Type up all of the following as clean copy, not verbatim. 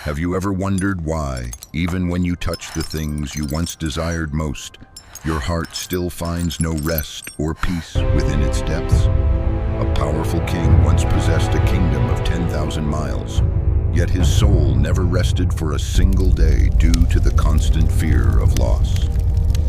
Have you ever wondered why, even when you touch the things you once desired most, your heart still finds no rest or peace within its depths? A powerful king once possessed a kingdom of 10,000 miles, yet his soul never rested for a single day due to the constant fear of loss.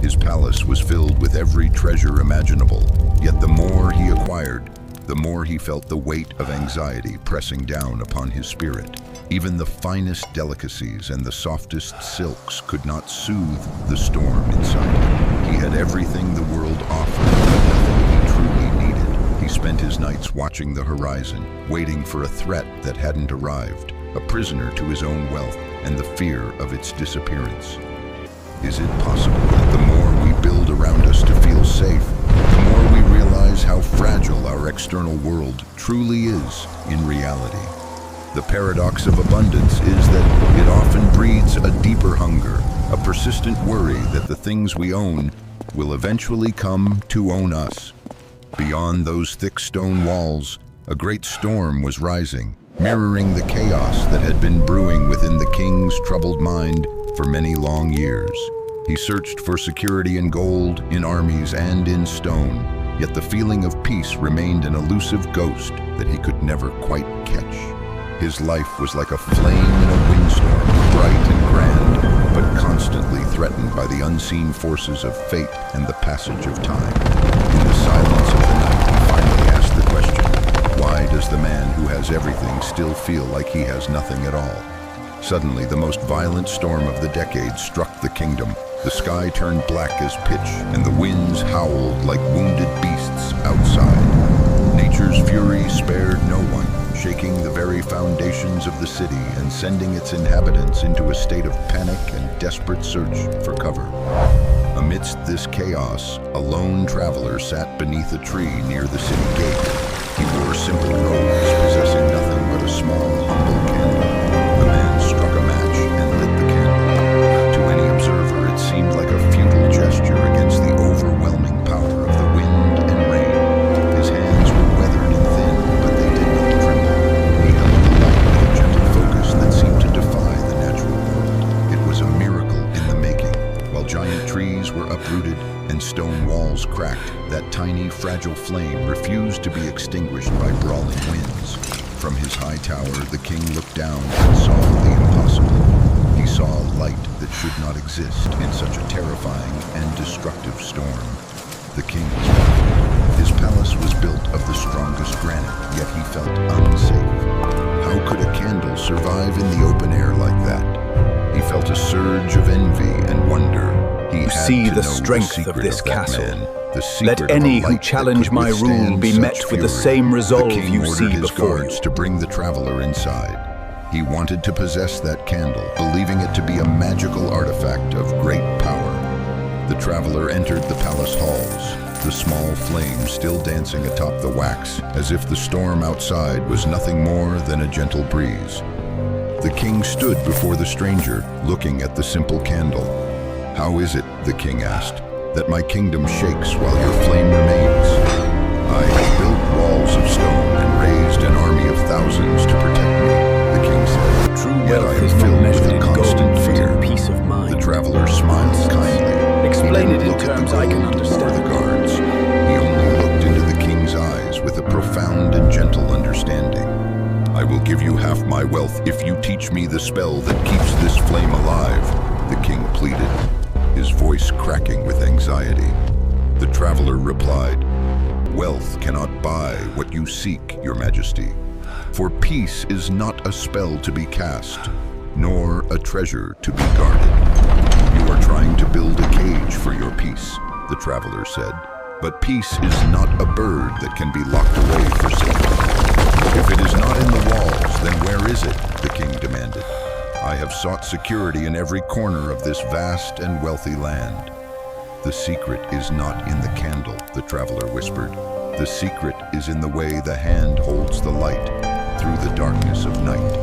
His palace was filled with every treasure imaginable, yet the more he acquired, the more he felt the weight of anxiety pressing down upon his spirit. Even the finest delicacies and the softest silks could not soothe the storm inside him. He had everything the world offered, but nothing he truly needed. He spent his nights watching the horizon, waiting for a threat that hadn't arrived, a prisoner to his own wealth and the fear of its disappearance. Is it possible that the more we build around us to feel safe, the more we realize how fragile our external world truly is in reality? The paradox of abundance is that it often breeds a deeper hunger, a persistent worry that the things we own will eventually come to own us. Beyond those thick stone walls, a great storm was rising, mirroring the chaos that had been brewing within the king's troubled mind for many long years. He searched for security in gold, in armies, and in stone, yet the feeling of peace remained an elusive ghost that he could never quite catch. His life was like a flame in a windstorm, bright and grand, but constantly threatened by the unseen forces of fate and the passage of time. In the silence of the night, he finally asked the question, why does the man who has everything still feel like he has nothing at all? Suddenly, the most violent storm of the decade struck the kingdom. The sky turned black as pitch, and the winds howled like wounded beasts outside. Nature's fury spared no one, shaking the very foundations of the city and sending its inhabitants into a state of panic and desperate search for cover. Amidst this chaos, a lone traveler sat beneath a tree near the city gate. He wore simple robes, possessing nothing but a small, humble candle. The man struck a match and lit the candle. To any observer, it seemed like a futile gesture against the overwhelming power of the wind and rain. His hands were weathered and thin, but they did not tremble. He held the light with a gentle focus that seemed to defy the natural world. It was a miracle in the making. While giant trees were uprooted and stone walls cracked, that tiny, fragile flame refused to be extinguished by brawling winds. From his high tower, the king looked down and saw the impossible. He saw light that should not exist in such a terrifying and destructive storm. The king was baffled. His palace was built of the strongest granite, yet he felt unsafe. How could a candle survive in the open air like that? He felt a surge of envy and wonder. He had see to the know strength secret of this that castle. man, the secret Let of a any who light that challenge could my rule withstand be such met with the fury. same resolve The king you ordered see his before guards you. to bring the traveler inside. He wanted to possess that candle, believing it to be a magical artifact of great power. The traveler entered the palace halls, the small flame still dancing atop the wax, as if the storm outside was nothing more than a gentle breeze. The king stood before the stranger, looking at the simple candle. "How is it," the king asked, "that my kingdom shakes while your flame remains? I have built walls of stone and raised an army of thousands to protect me," the king said. True "Yet wealth I am is not filled measured with in a constant gold, but fear." in peace of mind. The traveler smiled kindly. Explain He it didn't in look at terms the I can gold or understand. the guards. He only looked into the king's eyes with a profound and gentle understanding. "I will give you half my wealth if you teach me the spell that keeps this flame alive," the king pleaded, his voice cracking with anxiety. The traveler replied, "Wealth cannot buy what you seek, your majesty. For peace is not a spell to be cast, nor a treasure to be guarded." "You are trying to build a cage for your peace," the traveler said. "But peace is not a bird that can be locked away for safety." "If it is not in the walls, then where is it?" the king demanded. "I have sought security in every corner of this vast and wealthy land." "The secret is not in the candle," the traveler whispered. "The secret is in the way the hand holds the light through the darkness of night."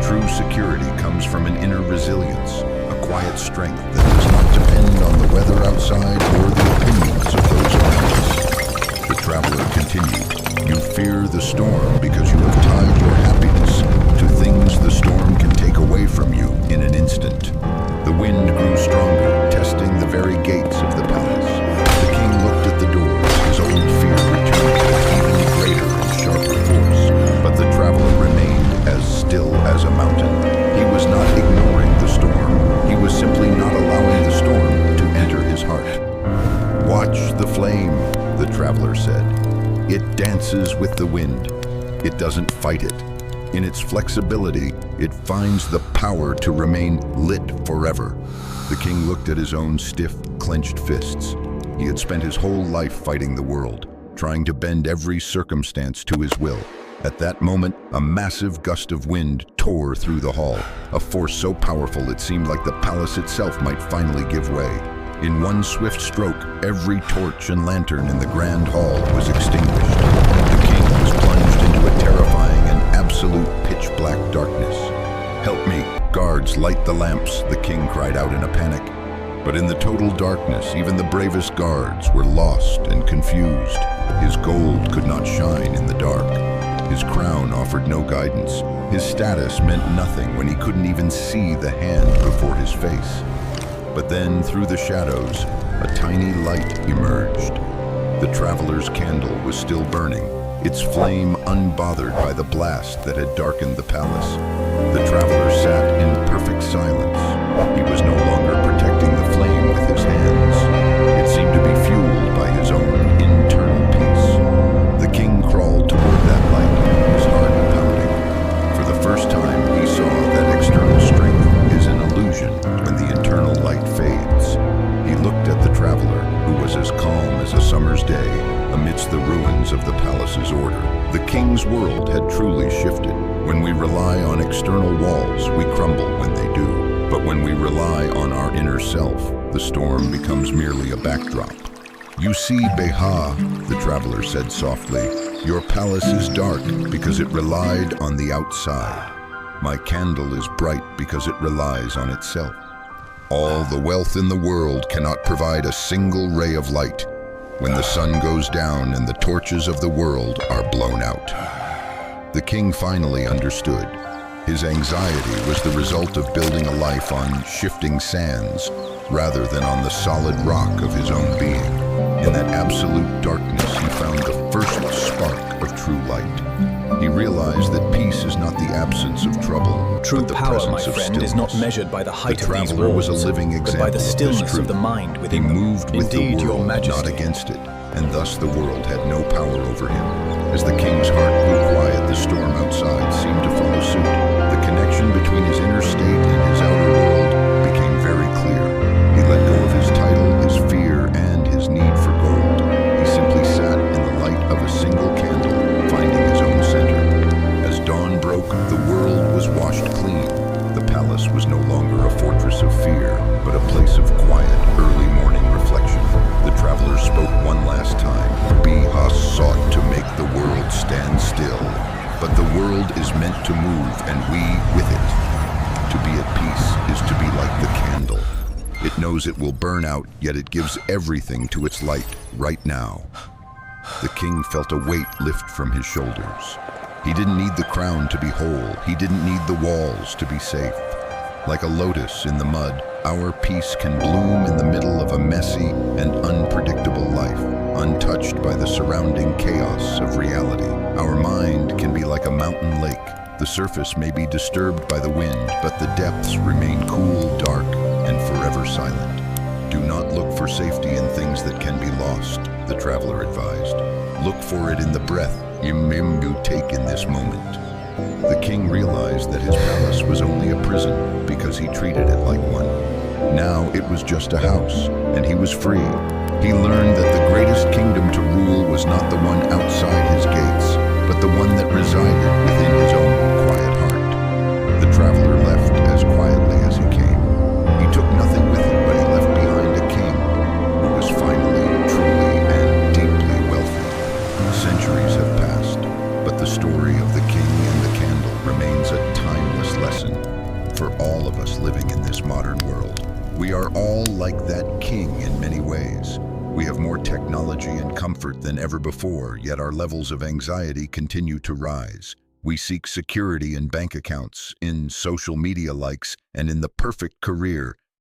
True security comes from an inner resilience, a quiet strength that does not depend on the weather outside or the opinions of those around us. The traveler continued, "You fear the storm because you have tied your happiness to things the storm can take away The wind grew stronger, testing the very gates of the palace. The king looked at the doors, his old fear returned with even greater and sharper force. But the traveler remained as still as a mountain. He was not ignoring the storm. He was simply not allowing the storm to enter his heart. "Watch the flame," the traveler said. "It dances with the wind. It doesn't fight it. In its flexibility, it finds the power to remain lit forever." The king looked at his own stiff, clenched fists. He had spent his whole life fighting the world, trying to bend every circumstance to his will. At that moment, a massive gust of wind tore through the hall, a force so powerful it seemed like the palace itself might finally give way. In one swift stroke, every torch and lantern in the grand hall was extinguished. The king was plunged into a terrifying and absolute pitch-black darkness. "Help me, guards, light the lamps," the king cried out in a panic. But in the total darkness, even the bravest guards were lost and confused. His gold could not shine in the dark. His crown offered no guidance. His status meant nothing when he couldn't even see the hand before his face. But then, through the shadows, a tiny light emerged. The traveler's candle was still burning, its flame unbothered by the blast that had darkened the palace. The traveler sat in perfect silence. He was no longer protecting the flame with his hands. It seemed to be fueled by his own internal peace. The king crawled toward that light, his heart pounding. For the first time, he saw that external strength is an illusion when the internal light fades. He looked at the traveler, who was as calm as a summer's day amidst the ruins of the palace's order. The king's world had truly shifted. When we rely on external walls, we crumble when they do. But when we rely on our inner self, the storm becomes merely a backdrop. "You see, Beha," the traveler said softly, "your palace is dark because it relied on the outside. My candle is bright because it relies on itself. All the wealth in the world cannot provide a single ray of light when the sun goes down and the torches of the world are blown out." The king finally understood. His anxiety was the result of building a life on shifting sands rather than on the solid rock of his own being. In that absolute darkness, he found the first spark of true light. He realized that peace is not the absence of trouble, True but the power, my presence of friend, stillness. is not measured by the height The of these traveler was walls, a living but example by the of this stillness truth. of the mind He within them. moved with Indeed, the your world, majesty. not against it, and thus the world had no power over him. As the king's heart grew quiet, the storm outside seemed to follow suit. The connection between his inner state and his outer world became very clear. He let go of his title, his fear, and his need for gold. He simply sat in the light of a single candle, finding his own center. As dawn broke, the world was washed clean. The palace was no longer a fortress of fear, but a place of quiet, early morning reflection. The traveler spoke one last time. Beha sought to make the world stand still, but the world is meant to move, and we with it. To be at peace is to be like the candle. It knows it will burn out, yet it gives everything to its light right now. The king felt a weight lift from his shoulders. He didn't need the crown to be whole. He didn't need the walls to be safe. Like a lotus in the mud, our peace can bloom in the middle of a messy and unpredictable life, untouched by the surrounding chaos of reality. Our mind can be like a mountain lake. The surface may be disturbed by the wind, but the depths remain cool, dark, and forever silent. Do not look for safety in things that can be lost, the traveler advised. Look for it in the breath you take in this moment. The king realized that his palace was only a prison because he treated it like one. Now it was just a house, and he was free. He learned that the greatest kingdom to rule was not the one outside his gates, but the one that resided within his own quiet heart. The traveler left as quietly as he came. He took nothing with him, but he left behind a king who was finally, truly, and deeply wealthy. Centuries have passed, but the story of the king and the candle remains a timeless lesson for all of us living in this modern world. We are all like that king in many ways. We have more technology and comfort than ever before, yet our levels of anxiety continue to rise. We seek security in bank accounts, in social media likes, and in the perfect career,